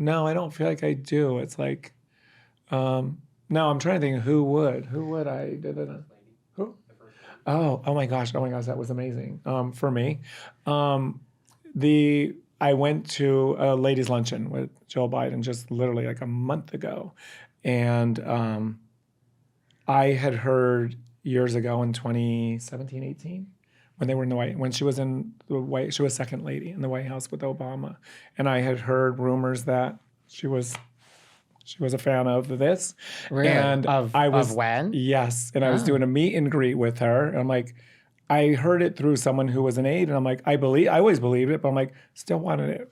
No, I don't feel like I do. It's like, no, I'm trying to think who would I, who? Oh my gosh. Oh my gosh. That was amazing. For me, I went to a ladies luncheon with Joe Biden just literally like a month ago. And, I had heard years ago in 2017, 18, when they were in the when she was in the White, she was second lady in the White House with Obama. And I had heard rumors that she was a fan of this. Really? And I was, of when? yes. And I was doing a meet and greet with her. And I'm like, I heard it through someone who was an aide. And I'm like, I always believed it, but I'm like, still wanted it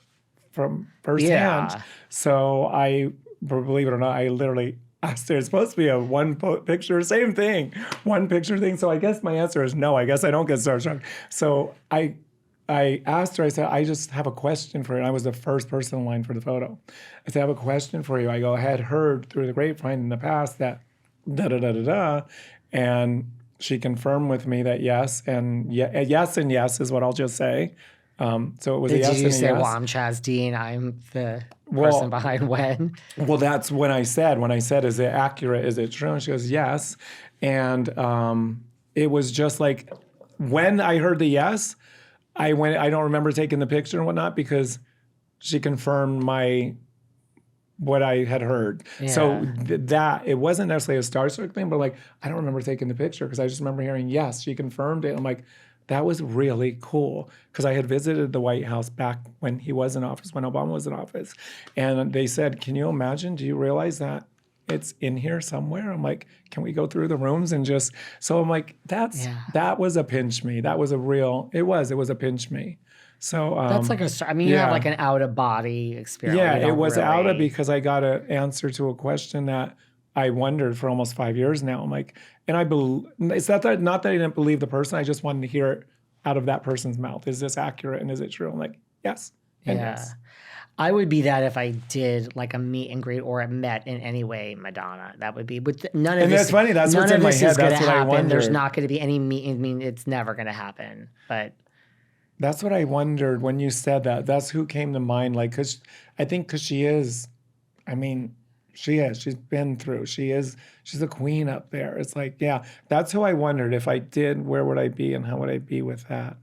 from firsthand. Yeah. So I, believe it or not, I literally asked her. It's supposed to be a one picture, same thing, one picture thing. So I guess my answer is no. I guess I don't get starstruck. So I asked her, I said, I just have a question for you. And I was the first person in line for the photo. I said, I have a question for you. I go, I had heard through the grapevine in the past that da-da-da-da-da. And she confirmed with me that yes. And yes and yes is what I'll just say. So it was a yes and a yes. Did you say, well, I'm Chaz Dean, I'm the person behind when? Well, that's when I said, is it accurate? Is it true? And she goes, yes. And it was just like, when I heard the yes, I don't remember taking the picture and whatnot because she confirmed what I had heard. Yeah. So that, it wasn't necessarily a starstruck thing, but like, I don't remember taking the picture because I just remember hearing, yes, she confirmed it. I'm like, that was really cool because I had visited the White House back when he was in office, when Obama was in office. And they said, can you imagine, do you realize that it's in here somewhere? I'm like, can we go through the rooms and just, so I'm like, that was a pinch me. That was it was a pinch me. So that's like you have like an out of body experience. Yeah, it was really... out of because I got an answer to a question that I wondered for almost 5 years now. I'm like, and it's not that I didn't believe the person. I just wanted to hear it out of that person's mouth. Is this accurate and is it true? I'm like, yes. And yes. I would be that if I did like a meet and greet or met in any way Madonna. That would be, but none of and this. That's funny. That's what's in my head. That's what I wondered. There's not going to be any meet. I mean, it's never going to happen. But that's what I wondered when you said that. That's who came to mind. Like, because she is. I mean, she is. She's been through. She's a queen up there. It's like, yeah. That's who I wondered if I did. Where would I be and how would I be with that?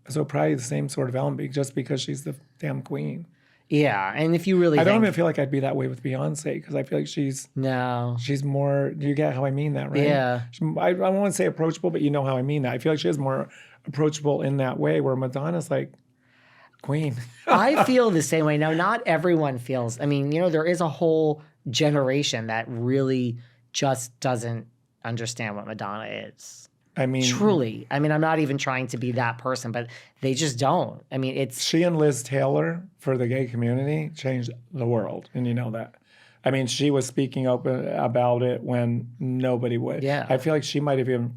So probably the same sort of element, just because she's the damn queen. Yeah, and if you really, I don't even feel like I'd be that way with Beyonce because I feel like she's more. Do you get how I mean that, right? Yeah. I don't want to say approachable, but you know how I mean that. I feel like she is more approachable in that way, where Madonna's like queen. I feel the same way. Now, not everyone feels. I mean, there is a whole generation that really just doesn't understand what Madonna is. I mean, truly. I mean, I'm not even trying to be that person, but they just don't. I mean, she and Liz Taylor for the gay community changed the world, and you know that. I mean, she was speaking open about it when nobody would. Yeah. I feel like she might have even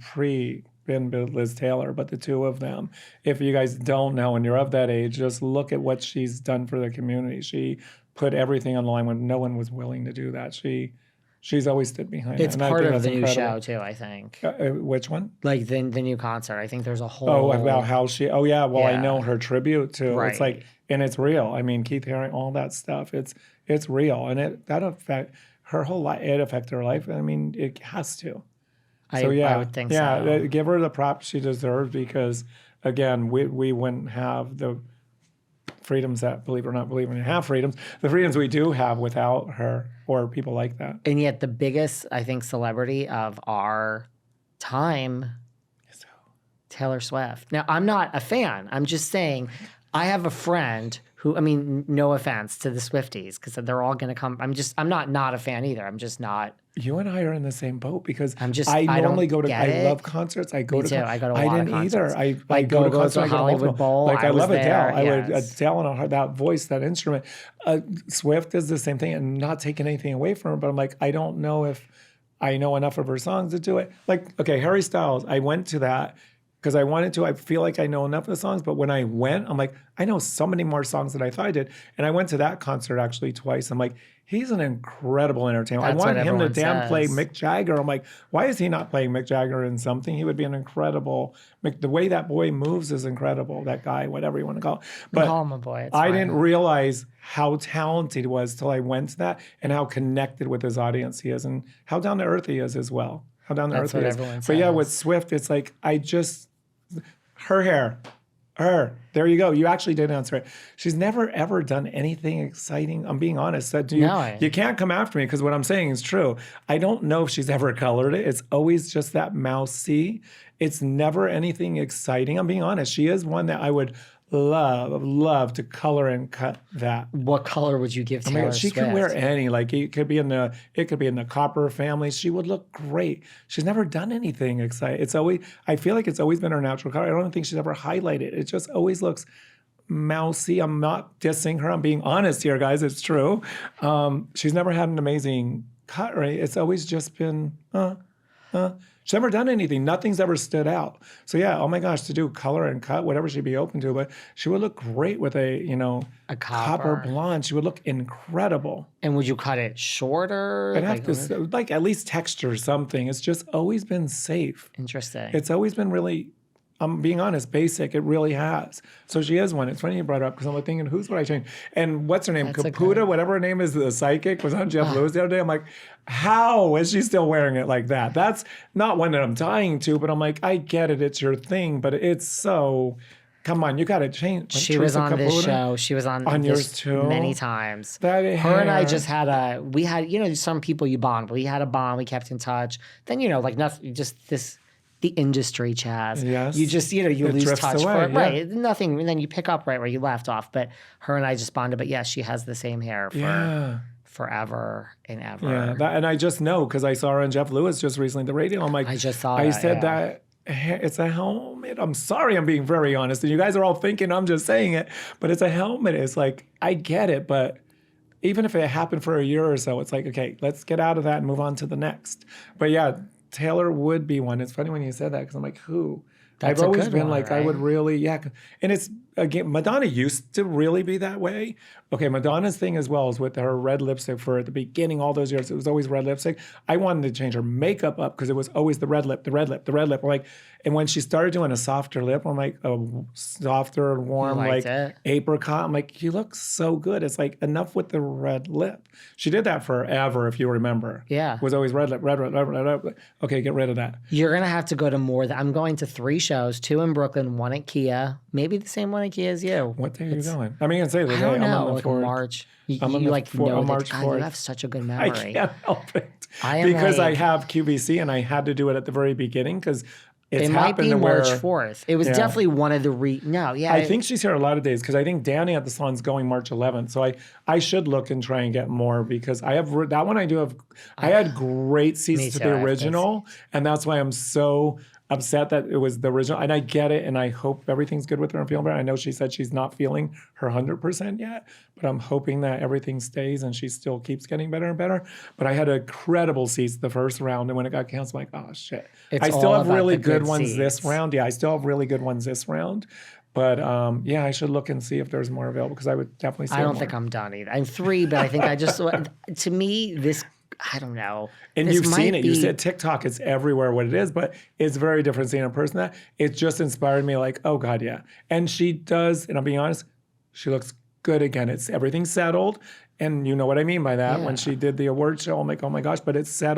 been Liz Taylor, but the two of them. If you guys don't know and you're of that age, just look at what she's done for the community. She put everything on the line when no one was willing to do that. She's always stood behind it. It's part of the new show, too, I think. Which one? Like the new concert. I think there's a whole... Oh, about how she... Oh, yeah. Well, I know her tribute, too. Right. It's like... And it's real. I mean, Keith Haring, all that stuff. It's real. And that affect her whole life. It affected her life. I mean, it has to. I would think so. Yeah, give her the props she deserves because, again, we wouldn't have the freedoms that, believe it or not, believe it or not, have freedoms. The freedoms we do have without her or people like that. And yet the biggest, I think, celebrity of our time, Taylor Swift. Now, I'm not a fan. I'm just saying I have a friend who, I mean, no offense to the Swifties because they're all going to come. I'm not a fan either. I'm just not. You and I are in the same boat because I love concerts. I go to a lot of concerts. I go to concerts. I go to Hollywood Bowl. Like I love Adele. I would Adele and that voice, that instrument. Swift is the same thing, and not taking anything away from her. But I'm like, I don't know if I know enough of her songs to do it. Like, okay, Harry Styles. I went to that. because I wanted to. I feel like I know enough of the songs, but when I went, I'm like, I know so many more songs than I thought I did. And I went to that concert actually twice. I'm like, he's an incredible entertainer. That's I want what him to everyone damn play says. Mick Jagger. I'm like, why is he not playing Mick Jagger in something? He would be an incredible. The way that boy moves is incredible. That guy, whatever you want to call it. But Call him a boy. It's I fine. didn't realize how talented he was till I went to that, and how connected with his audience he is, and how down to earth he is as well. How down to That's earth he what is. everyone But yeah, says. with Swift, it's like her hair. There you go. You actually did answer it. She's never ever done anything exciting. I'm being honest. That you can't come after me because what I'm saying is true. I don't know if she's ever colored it. It's always just that mousy. It's never anything exciting. I'm being honest. She is one that I would love to color and cut that. What color would you give Taylor She Swift? can wear any. Like it could be in the copper family. She would look great. She's never done anything exciting. I feel like it's always been her natural color. I don't think she's ever highlighted. It just always looks mousy. I'm not dissing her. I'm being honest here, guys. It's true. She's never had an amazing cut, right? It's always just been she's never done anything. Nothing's ever stood out. So yeah, oh my gosh, to do color and cut, whatever she'd be open to, but she would look great with a copper blonde. She would look incredible. And would you cut it shorter? I'd have to like at least texture something. It's just always been safe. Interesting. It's always been really, I'm being honest, basic. It really has. So she is one. It's funny you brought it up because I'm like thinking, who's would I change? And what's her name? Caputa, whatever her name is, the psychic, was on Jeff Lewis the other day. I'm like, how is she still wearing it like that? That's not one that I'm dying to, but I'm like, I get it. It's your thing, but it's so, come on, you got to change. She was on this show. She was on yours too many times. Her and I just had we had, some people you bond. We had a bond. We kept in touch. Then, like nothing, just this. The industry, Chaz. Yes. You just, you lose touch away, for it. yeah. Right. Nothing. And then you pick up right where you left off. But her and I just bonded. But yes, she has the same hair for forever and ever. Yeah. And I just know because I saw her on Jeff Lewis just recently, the radio. I'm like, I just saw I said that it's a helmet. I'm sorry, I'm being very honest. And you guys are all thinking I'm just saying it, but it's a helmet. It's like, I get it, but even if it happened for a year or so, it's like, okay, let's get out of that and move on to the next. But yeah, Taylor would be one. It's funny when you said that because I'm like, who? That's I've always been one, like, right? I would really, and it's, again, Madonna used to really be that way. Okay, Madonna's thing as well is with her red lipstick for at the beginning, all those years, it was always red lipstick. I wanted to change her makeup up because it was always the red lip, the red lip, the red lip. I'm like, and when she started doing a softer lip, I'm like, a softer, warm, like apricot. I'm like, you look so good. It's like enough with the red lip. She did that forever, if you remember. Yeah. It was always red lip, red lip. Okay, get rid of that. You're going to have to go to more. I'm going to 3 shows, 2 in Brooklyn, 1 at Kia. Maybe the same one at Kia as you. What day are you going? I mean, I can say the I day. don't know, I'm on the like 4th. March. You March God, 4th. you have such a good I memory. can't help it. I I have QVC and I had to do it at the very beginning because it might be March 4th. It was definitely one of the I think she's here a lot of days because I think Danny at the salon's going March 11th. So I should look and try and get more because I have that one. I had great seats to the original, and that's why I'm so upset that it was the original. And I get it, and I hope everything's good with her and feeling better. I know she said she's not feeling her 100% yet, but I'm hoping that everything stays and she still keeps getting better and better. But I had incredible seats the first round, and when it got canceled, I'm like, oh shit. I still have really good ones this round. Yeah, I still have really good ones this round. But I should look and see if there's more available because I would definitely say I don't think I'm done either. I'm 3, but I think I just, to me, this, I don't know. And you've seen it. You said TikTok, it's everywhere what it is, but it's very different seeing a person that. It just inspired me like, oh God, yeah. And she does, and I'm being honest, she looks good again. It's everything settled. And you know what I mean by that. When she did the award show, I'm like, oh my gosh, but it's settled.